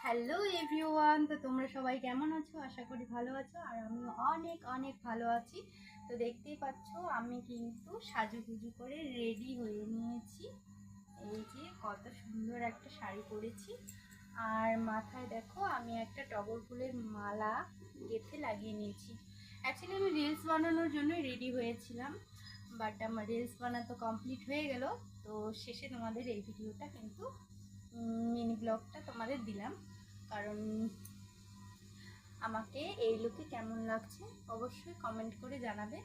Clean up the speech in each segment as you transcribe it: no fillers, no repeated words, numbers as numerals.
Hello everyone, তো তোমরা সবাই কেমন আছো? আশা করি ভালো আছো। আর আমিও অনেক অনেক ভালো আছি। তো দেখতেই পাচ্ছ আমি কিন্তু সাজুগুজু করে রেডি হয়ে নিয়েছি। এই যে কত সুন্দর একটা শাড়ি পরেছি, আর মাথায় দেখো আমি একটা টগর ফুলের মালা গেঁথে লাগিয়ে নিয়েছি। অ্যাকচুয়ালি আমি রিলস বানানোর জন্যই রেডি হয়েছিলাম, বাট আমার রিলস বানাতো কমপ্লিট হয়ে গেল। তো শেষে তোমাদের এই ভিডিওটা কিন্তু মিনি ব্লগটা তোমাদের দিলাম, কারণ আমাকে এই লুকে কেমন লাগছে অবশ্যই কমেন্ট করে জানাবে।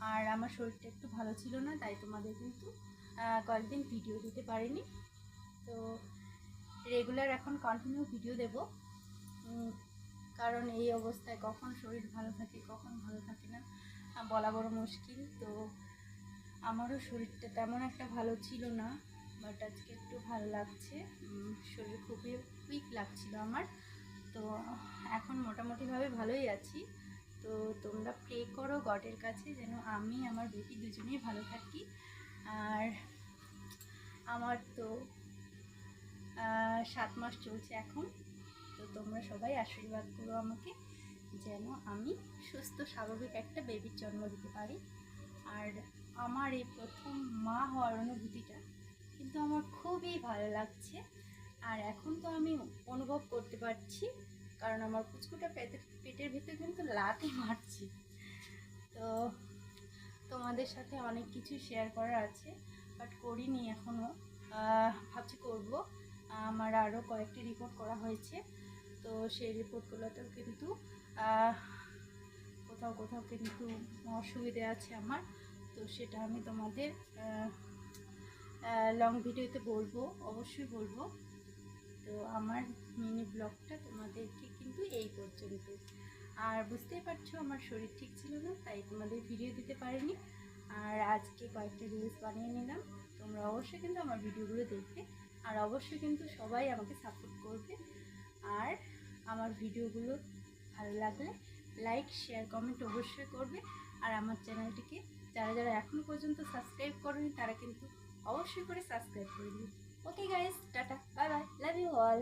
আর আমার শরীরটা একটু ভালো ছিল না, তাই তোমাদের কিন্তু কয়েকদিন ভিডিও দিতে পারিনি। তো রেগুলার এখন কন্টিনিউ ভিডিও দেব, কারণ এই অবস্থায় কখন শরীর ভালো থাকে কখন ভালো থাকে না বলা বড় মুশকিল। তো আমারও শরীরটা তেমন একটা ভালো ছিল না, বাট আজকে একটু ভালো লাগছে। শরীর খুবই উইক লাগছিল আমার। তো এখন মোটামুটিভাবে ভালোই আছি। তো তোমরা প্রে করো গডের কাছে যেন আমি আমার বেবি দুজনেই ভালো থাকি। আর আমার তো 7 মাস চলছে এখন। তো তোমরা সবাই আশীর্বাদ করো আমাকে যেন আমি সুস্থ স্বাভাবিক একটা বেবির জন্ম দিতে পারি। আর আমার এই প্রথম মা হওয়ার অনুভূতিটা কিন্তু আমার খুবই ভালো লাগছে। আর এখন তো আমি অনুভব করতে পারছি, কারণ আমার পুচকুটা পেটের ভিতরে কিন্তু লাথি মারছি। তো তোমাদের সাথে অনেক কিছু শেয়ার করার আছে, বাট করিনি এখনও। ভাবছি করব। আমার আরও কয়েকটি রিপোর্ট করা হয়েছে, তো সেই রিপোর্টগুলোতেও কিন্তু কোথাও কোথাও কিন্তু অসুবিধে আছে আমার। তো সেটা আমি তোমাদের লং ভিডিওতে বলবো, অবশ্যই বলবো। তো আমার মিনি ব্লগটা তোমাদেরকে কিন্তু এই পর্যন্ত। আর বুঝতেই পারছো আমার শরীর ঠিক ছিল না, তাই তোমাদের ভিডিও দিতে পারিনি। আর আজকে কয়েকটা রিলস বানিয়ে নিলাম। তোমরা অবশ্যই কিন্তু আমার ভিডিওগুলো দেখবে, আর অবশ্যই কিন্তু সবাই আমাকে সাপোর্ট করবে। আর আমার ভিডিওগুলো ভালো লাগলে লাইক শেয়ার কমেন্ট অবশ্যই করবে। আর আমার চ্যানেলটিকে যারা যারা এখনও পর্যন্ত সাবস্ক্রাইব করেনি তারা কিন্তু অবশ্যই করে সাবস্ক্রাইব করে দিন। Okay guys, tata, bye bye, love you all.